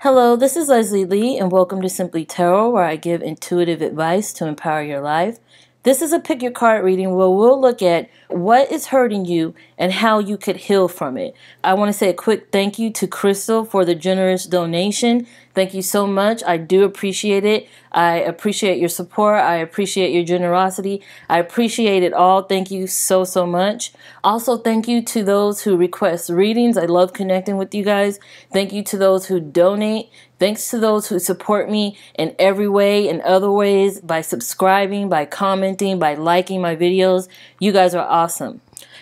Hello, this is Leslie Lee, and welcome to Simplee Tarot, where I give intuitive advice to empower your life. This is a pick your card reading where we'll look at what is hurting you and how you could heal from it. I want to say a quick thank you to Crystal for the generous donation. Thank you so much. I do appreciate it. I appreciate your support. I appreciate your generosity. I appreciate it all. Thank you so, so much. Also, thank you to those who request readings. I love connecting with you guys. Thank you to those who donate. Thanks to those who support me in every way, in other ways, by subscribing, by commenting, by liking my videos. You guys are awesome.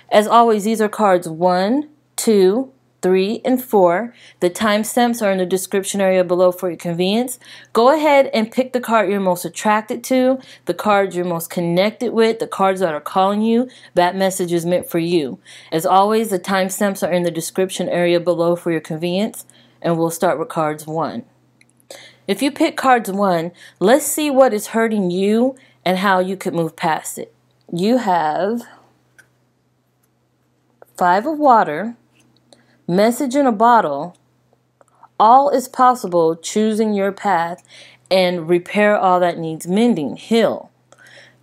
As always, these are cards 1, 2, 3, and 4. The timestamps are in the description area below for your convenience. Go ahead and pick the card you're most attracted to, the cards you're most connected with, the cards that are calling you. That message is meant for you. As always, the timestamps are in the description area below for your convenience. And we'll start with cards 1. If you pick cards 1, let's see what is hurting you and how you could move past it. You have 5 of water, message in a bottle, all is possible, choosing your path, and repair all that needs mending, heal.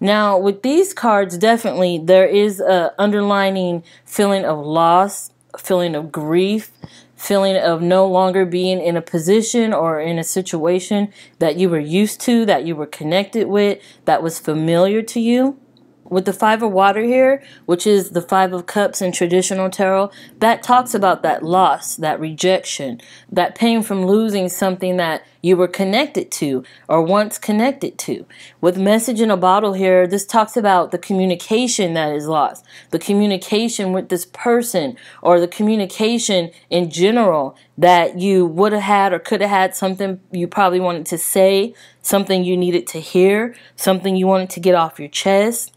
Now, with these cards, definitely there is an underlining feeling of loss, feeling of grief, feeling of no longer being in a position or in a situation that you were used to, that you were connected with, that was familiar to you. With the 5 of water here, which is the 5 of cups in traditional tarot, that talks about that loss, that rejection, that pain from losing something that you were connected to or once connected to. With message in a bottle here, this talks about the communication that is lost, the communication with this person, or the communication in general that you would have had or could have had, something you probably wanted to say, something you needed to hear, something you wanted to get off your chest,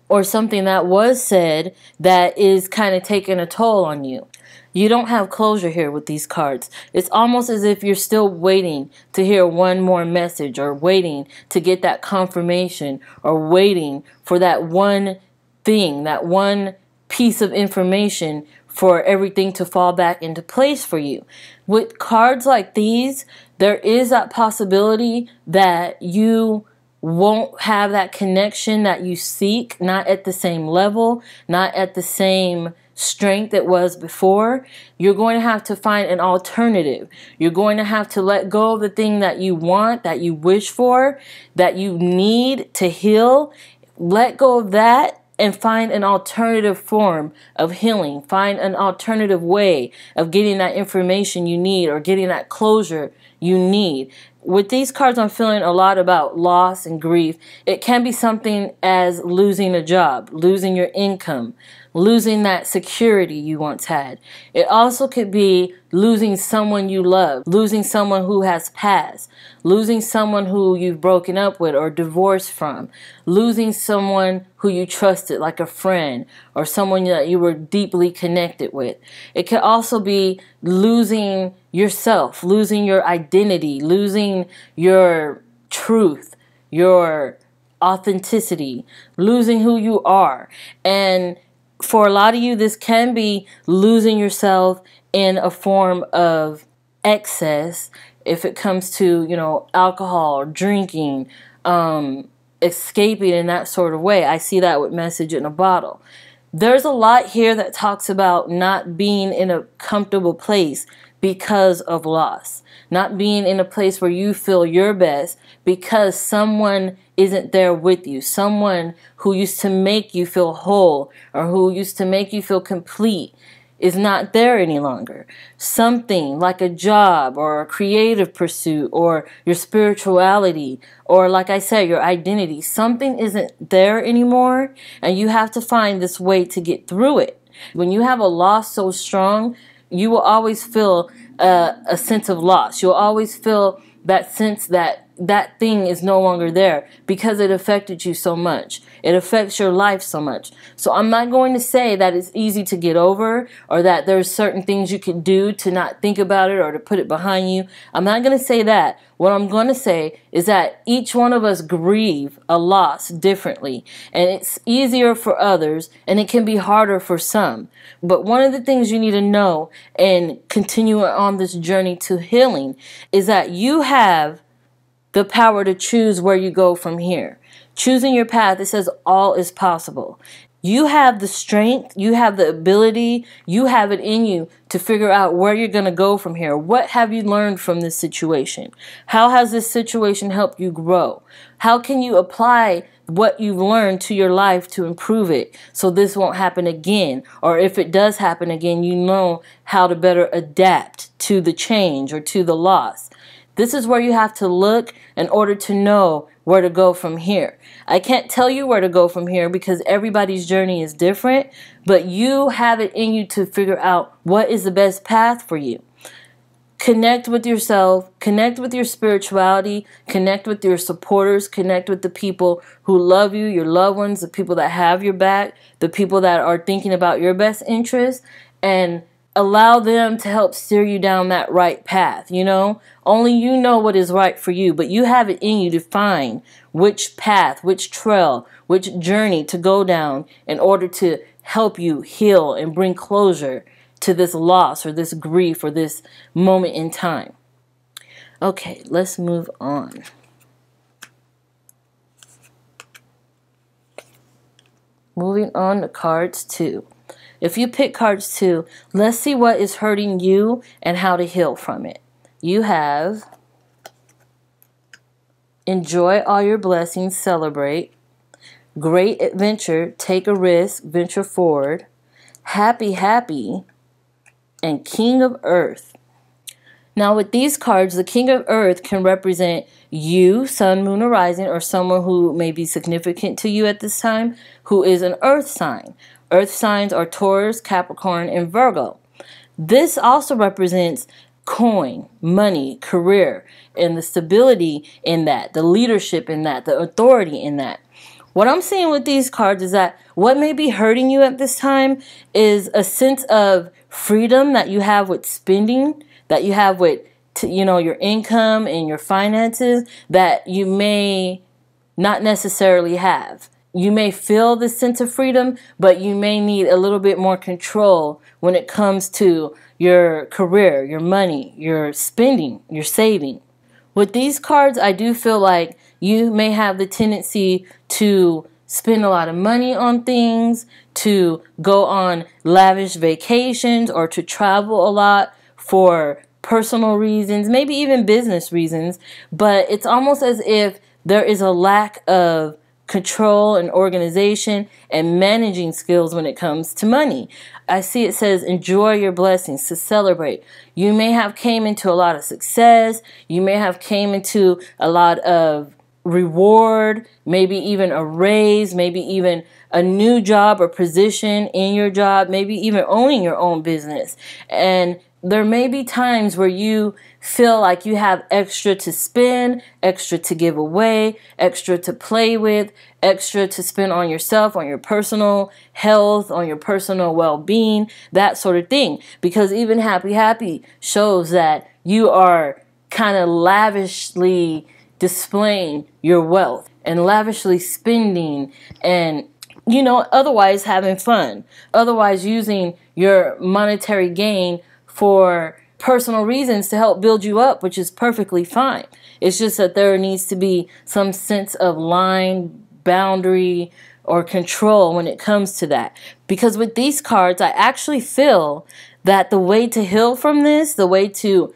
or something that was said that is kind of taking a toll on you. You don't have closure here with these cards. It's almost as if you're still waiting to hear one more message, or waiting to get that confirmation, or waiting for that one thing, that one piece of information for everything to fall back into place for you. With cards like these, there is that possibility that you won't have that connection that you seek, not at the same level, not at the same strength it was before. You're going to have to find an alternative. You're going to have to let go of the thing that you want, that you wish for, that you need to heal. Let go of that and find an alternative form of healing. Find an alternative way of getting that information you need, or getting that closure you need. With these cards, I'm feeling a lot about loss and grief. It can be something as losing a job, losing your income, losing that security you once had. It also could be losing someone you love, losing someone who has passed, losing someone who you've broken up with or divorced from, losing someone who you trusted, like a friend or someone that you were deeply connected with. It could also be losing yourself, losing your identity, losing your truth, your authenticity, losing who you are. And for a lot of you, this can be losing yourself in a form of excess. If it comes to, alcohol or drinking, escaping in that sort of way. I see that with message in a bottle. There's a lot here that talks about not being in a comfortable place because of loss. Not being in a place where you feel your best because someone isn't there with you. Someone who used to make you feel whole, or who used to make you feel complete, is not there any longer. Something like a job, or a creative pursuit, or your spirituality, or like I said, your identity. Something isn't there anymore, and you have to find this way to get through it. When you have a loss so strong, you will always feel a sense of loss. You'll always feel that sense that that thing is no longer there because it affected you so much. It affects your life so much. So I'm not going to say that it's easy to get over or that there's certain things you can do to not think about it or to put it behind you. I'm not going to say that. What I'm going to say is that each one of us grieve a loss differently, and it's easier for others and it can be harder for some. But one of the things you need to know and continue on this journey to healing is that you have the power to choose where you go from here. Choosing your path, it says all is possible. You have the strength, you have the ability, you have it in you to figure out where you're going to go from here. What have you learned from this situation? How has this situation helped you grow? How can you apply what you've learned to your life to improve it so this won't happen again? Or if it does happen again, you know how to better adapt to the change or to the loss. This is where you have to look in order to know where to go from here. I can't tell you where to go from here because everybody's journey is different, but you have it in you to figure out what is the best path for you. Connect with yourself, connect with your spirituality, connect with your supporters, connect with the people who love you, your loved ones, the people that have your back, the people that are thinking about your best interests, and allow them to help steer you down that right path. You know, only you know what is right for you, but you have it in you to find which path, which trail, which journey to go down in order to help you heal and bring closure to this loss or this grief or this moment in time. Okay, let's move on. Moving on to cards 2. If you pick cards 2, let's see what is hurting you and how to heal from it. You have enjoy all your blessings, celebrate. Great adventure, take a risk, venture forward. Happy, happy, and King of Earth. Now with these cards, the King of Earth can represent you, Sun, Moon, or Rising, or someone who may be significant to you at this time, who is an Earth sign. Earth signs are Taurus, Capricorn, and Virgo. This also represents coin, money, career, and the stability in that, the leadership in that, the authority in that. What I'm seeing with these cards is that what may be hurting you at this time is a sense of freedom that you have with spending, that you have with, your income and your finances that you may not necessarily have. You may feel this sense of freedom, but you may need a little bit more control when it comes to your career, your money, your spending, your saving. With these cards, I do feel like you may have the tendency to spend a lot of money on things, to go on lavish vacations, or to travel a lot for personal reasons, maybe even business reasons. But it's almost as if there is a lack of control and organization and managing skills when it comes to money. I see it says enjoy your blessings, to celebrate. You may have came into a lot of success. You may have came into a lot of reward, maybe even a raise, maybe even a new job or position in your job, maybe even owning your own business. And there may be times where you feel like you have extra to spend, extra to give away, extra to play with, extra to spend on yourself, on your personal health, on your personal well-being, that sort of thing. Because even Happy Happy shows that you are kind of lavishly displaying your wealth and lavishly spending and, otherwise having fun, otherwise using your monetary gain for personal reasons to help build you up, which is perfectly fine. It's just that there needs to be some sense of line, boundary, or control when it comes to that. Because with these cards, I actually feel that the way to heal from this, the way to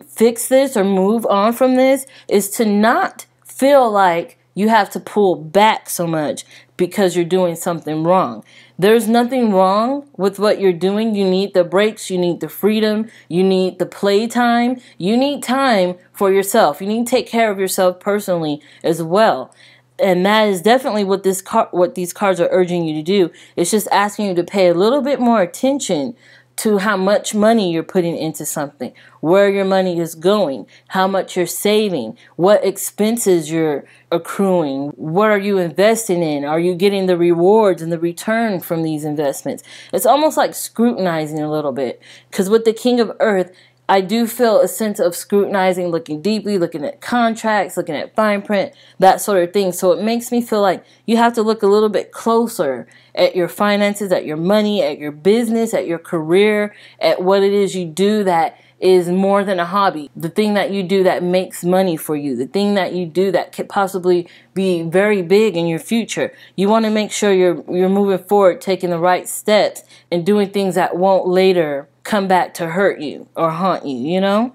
fix this or move on from this is to not feel like you have to pull back so much because you're doing something wrong. There's nothing wrong with what you're doing. You need the breaks. You need the freedom. You need the playtime. You need time for yourself. You need to take care of yourself personally as well. And that is definitely what these cards are urging you to do. It's just asking you to pay a little bit more attention to how much money you're putting into something, where your money is going, how much you're saving, what expenses you're accruing, what are you investing in, are you getting the rewards and the return from these investments. It's almost like scrutinizing a little bit, because with the King of Earth, I do feel a sense of scrutinizing, looking deeply, looking at contracts, looking at fine print, that sort of thing. So it makes me feel like you have to look a little bit closer at your finances, at your money, at your business, at your career, at what it is you do that is more than a hobby. The thing that you do that makes money for you, the thing that you do that could possibly be very big in your future. You want to make sure you're moving forward, taking the right steps and doing things that won't later come back to hurt you or haunt you, you know?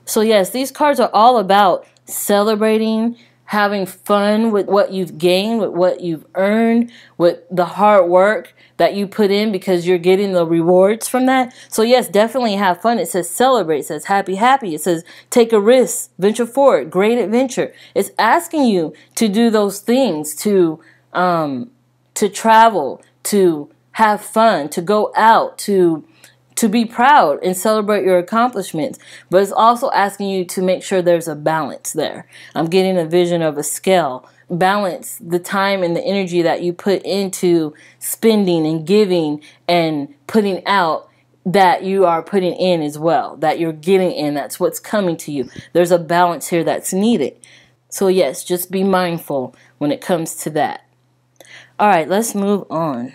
So yes, these cards are all about celebrating, having fun with what you've gained, with what you've earned, with the hard work that you put in, because you're getting the rewards from that. So yes, definitely have fun. It says celebrate. It says happy, happy. It says take a risk, venture forward, great adventure. It's asking you to do those things, to travel, to have fun, to go out, to be proud and celebrate your accomplishments. But it's also asking you to make sure there's a balance there. I'm getting a vision of a scale. Balance the time and the energy that you put into spending and giving and putting out, that you are putting in as well, that you're getting in. That's what's coming to you. There's a balance here that's needed. So yes, just be mindful when it comes to that. All right, let's move on.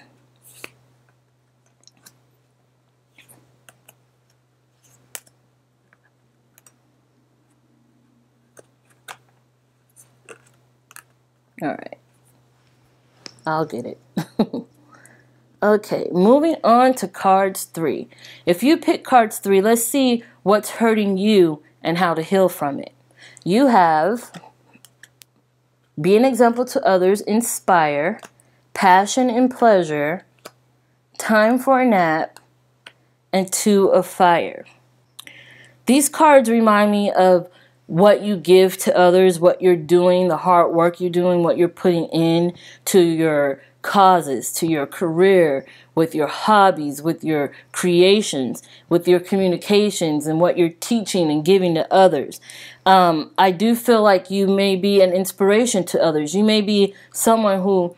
All right, I'll get it. Okay, moving on to cards 3. If you pick cards 3, let's see what's hurting you and how to heal from it. You have be an example to others, inspire, passion and pleasure, time for a nap, and 2 of fire. These cards remind me of what you give to others, what you're doing, the hard work you're doing, what you're putting in to your causes, to your career, with your hobbies, with your creations, with your communications, and what you're teaching and giving to others. I do feel like you may be an inspiration to others. You may be someone who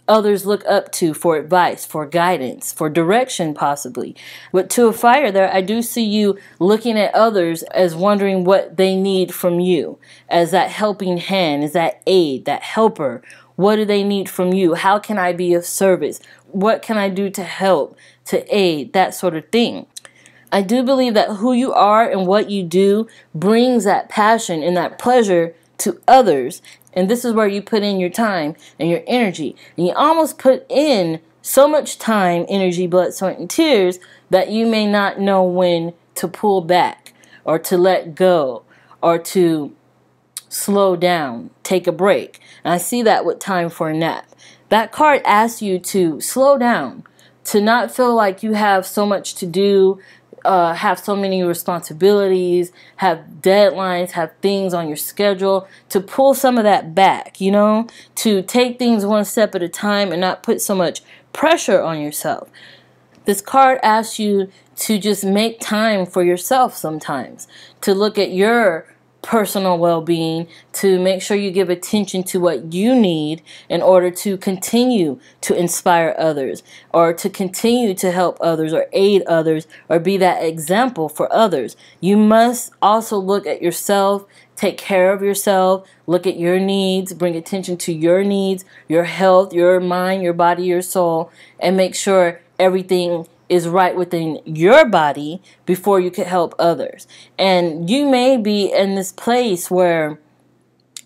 others look up to for advice, for guidance, for direction possibly. With 2 of fire there, I do see you looking at others as wondering what they need from you, as that helping hand, as that aid, that helper. What do they need from you? How can I be of service? What can I do to help, to aid, that sort of thing. I do believe that who you are and what you do brings that passion and that pleasure to others. And this is where you put in your time and your energy. And you almost put in so much time, energy, blood, sweat, and tears that you may not know when to pull back or to let go or to slow down, take a break. And I see that with time for a nap. That card asks you to slow down, to not feel like you have so much to do, have so many responsibilities, have deadlines, have things on your schedule, to pull some of that back, you know, to take things one step at a time and not put so much pressure on yourself. This card asks you to just make time for yourself sometimes, to look at your personal well-being, to make sure you give attention to what you need in order to continue to inspire others, or to continue to help others or aid others or be that example for others. You must also look at yourself, take care of yourself, look at your needs, bring attention to your needs, your health, your mind, your body, your soul, and make sure everything is right within your body before you can help others. And you may be in this place where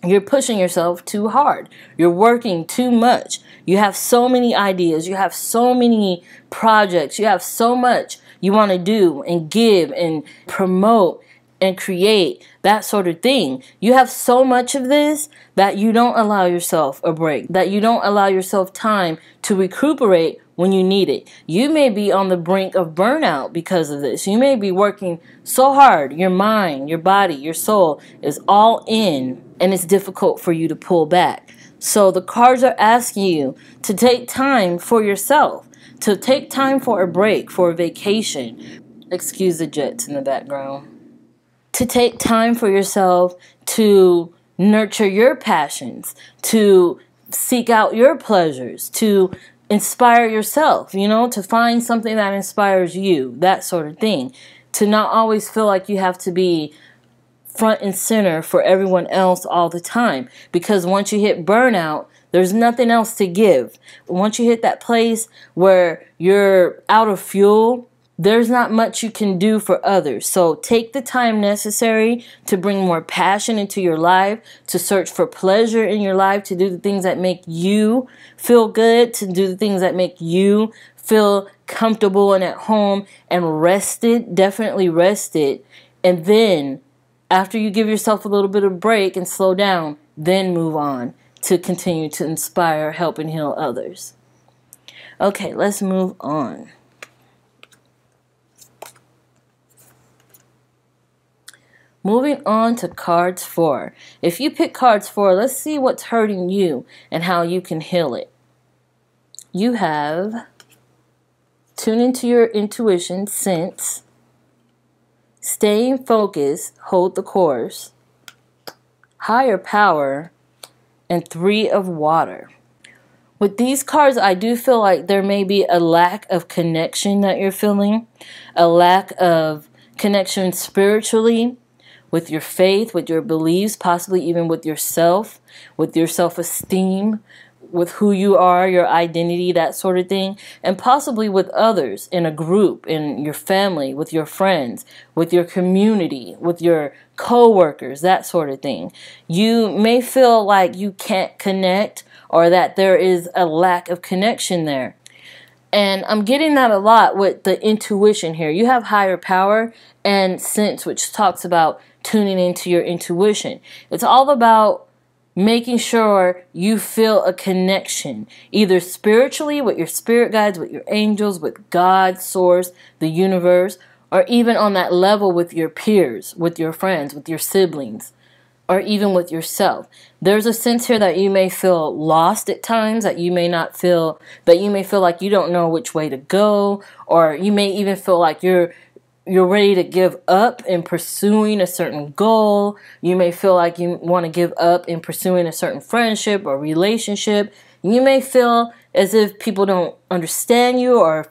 you're pushing yourself too hard. You're working too much. You have so many ideas. You have so many projects. You have so much you want to do and give and promote and create, that sort of thing. You have so much of this that you don't allow yourself a break, that you don't allow yourself time to recuperate when you need it. You may be on the brink of burnout because of this. You may be working so hard. Your mind, your body, your soul is all in, and it's difficult for you to pull back. So the cards are asking you to take time for yourself, to take time for a break, for a vacation. Excuse the jets in the background. To take time for yourself to nurture your passions, to seek out your pleasures, to inspire yourself, to find something that inspires you, that sort of thing. To not always feel like you have to be front and center for everyone else all the time. Because once you hit burnout, there's nothing else to give. Once you hit that place where you're out of fuel, there's not much you can do for others. So take the time necessary to bring more passion into your life, to search for pleasure in your life, to do the things that make you feel good, to do the things that make you feel comfortable and at home and rested, definitely rested. And then after you give yourself a little bit of break and slow down, then move on to continue to inspire, help, and heal others. Okay, let's move on. Moving on to cards 4. If you pick cards 4, let's see what's hurting you and how you can heal it. You have tune into your intuition, sense, staying focused, hold the course, higher power, and 3 of water. With these cards, I do feel like there may be a lack of connection that you're feeling, a lack of connection spiritually, with your faith, with your beliefs, possibly even with yourself, with your self-esteem, with who you are, your identity, that sort of thing, and possibly with others in a group, in your family, with your friends, with your community, with your co-workers, that sort of thing. You may feel like you can't connect or that there is a lack of connection there. And I'm getting that a lot with the intuition here. You have higher power and sense, which talks about tuning into your intuition. It's all about making sure you feel a connection, either spiritually with your spirit guides, with your angels, with God, source, the universe, or even on that level with your peers, with your friends, with your siblings, or even with yourself. There's a sense here that you may feel lost at times, that you may feel like you don't know which way to go, or you may even feel like you're ready to give up in pursuing a certain goal. You may feel like you want to give up in pursuing a certain friendship or relationship. You may feel as if people don't understand you, or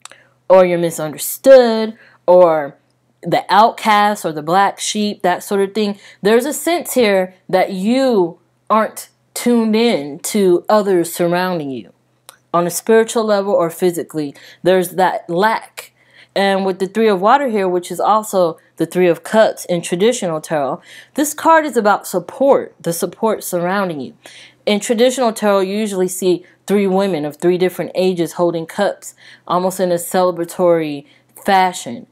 you're misunderstood, or the outcast or the black sheep, that sort of thing. There's a sense here that you aren't tuned in to others surrounding you on a spiritual level or physically. There's that lack. And with the 3 of water here, which is also the 3 of cups in traditional tarot, this card is about support, the support surrounding you. In traditional tarot, you usually see 3 women of 3 different ages holding cups, almost in a celebratory fashion.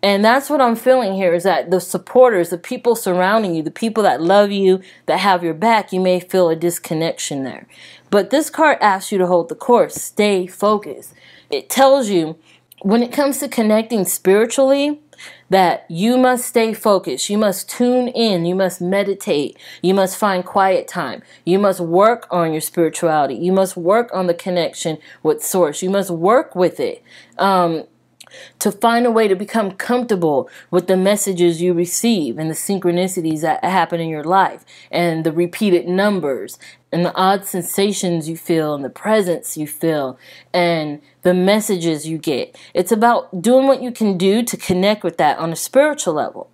And that's what I'm feeling here, is that the supporters, the people surrounding you, the people that love you, that have your back, you may feel a disconnection there. But this card asks you to hold the course, stay focused. It tells you, when it comes to connecting spiritually, that you must stay focused. You must tune in. You must meditate. You must find quiet time. You must work on your spirituality. You must work on the connection with source. You must work with it. To find a way to become comfortable with the messages you receive and the synchronicities that happen in your life and the repeated numbers and the odd sensations you feel and the presence you feel and the messages you get. It's about doing what you can do to connect with that on a spiritual level.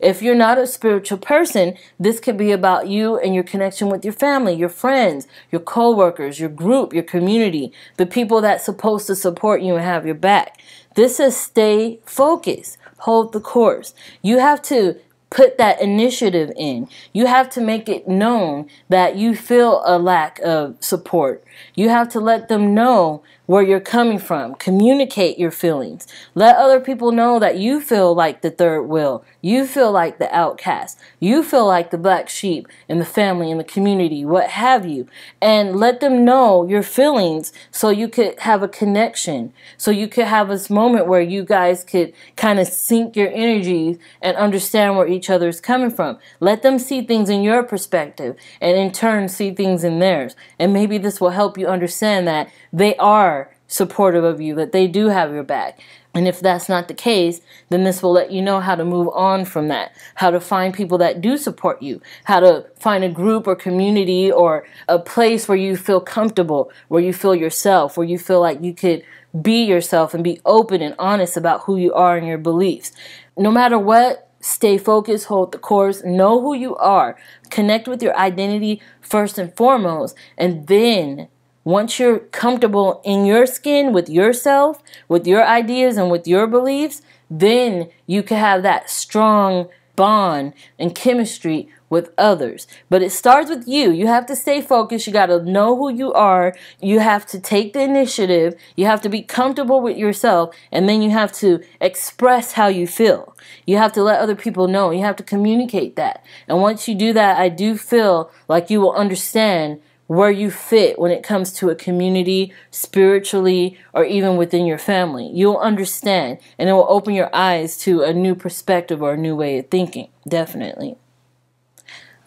If you're not a spiritual person, this could be about you and your connection with your family, your friends, your co-workers, your group, your community, the people that's supposed to support you and have your back. This is stay focused, hold the course. You have to put that initiative in. You have to make it known that you feel a lack of support. You have to let them know where you're coming from. Communicate your feelings. Let other people know that you feel like the third wheel. You feel like the outcast. You feel like the black sheep in the family, in the community, what have you. And let them know your feelings so you could have a connection. So you could have this moment where you guys could kind of sync your energies and understand where each other is coming from. Let them see things in your perspective and in turn see things in theirs. And maybe this will help you understand that they are supportive of you, that they do have your back. And if that's not the case, then this will let you know how to move on from that, how to find people that do support you, how to find a group or community or a place where you feel comfortable, where you feel yourself, where you feel like you could be yourself and be open and honest about who you are and your beliefs. No matter what, stay focused, hold the course, know who you are, connect with your identity first and foremost, and then once you're comfortable in your skin with yourself, with your ideas and with your beliefs, then you can have that strong bond and chemistry with others. But it starts with you. You have to stay focused. You got to know who you are. You have to take the initiative. You have to be comfortable with yourself. And then you have to express how you feel. You have to let other people know. You have to communicate that. And once you do that, I do feel like you will understand where you fit when it comes to a community, spiritually, or even within your family. You'll understand, and it will open your eyes to a new perspective or a new way of thinking, definitely.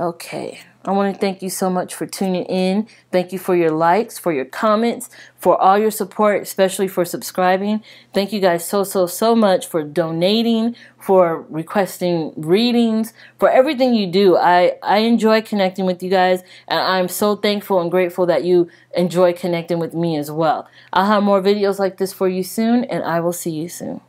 Okay, I want to thank you so much for tuning in. Thank you for your likes, for your comments, for all your support, especially for subscribing. Thank you guys so much for donating, for requesting readings, for everything you do. I enjoy connecting with you guys, and I'm so thankful and grateful that you enjoy connecting with me as well. I'll have more videos like this for you soon, and I will see you soon.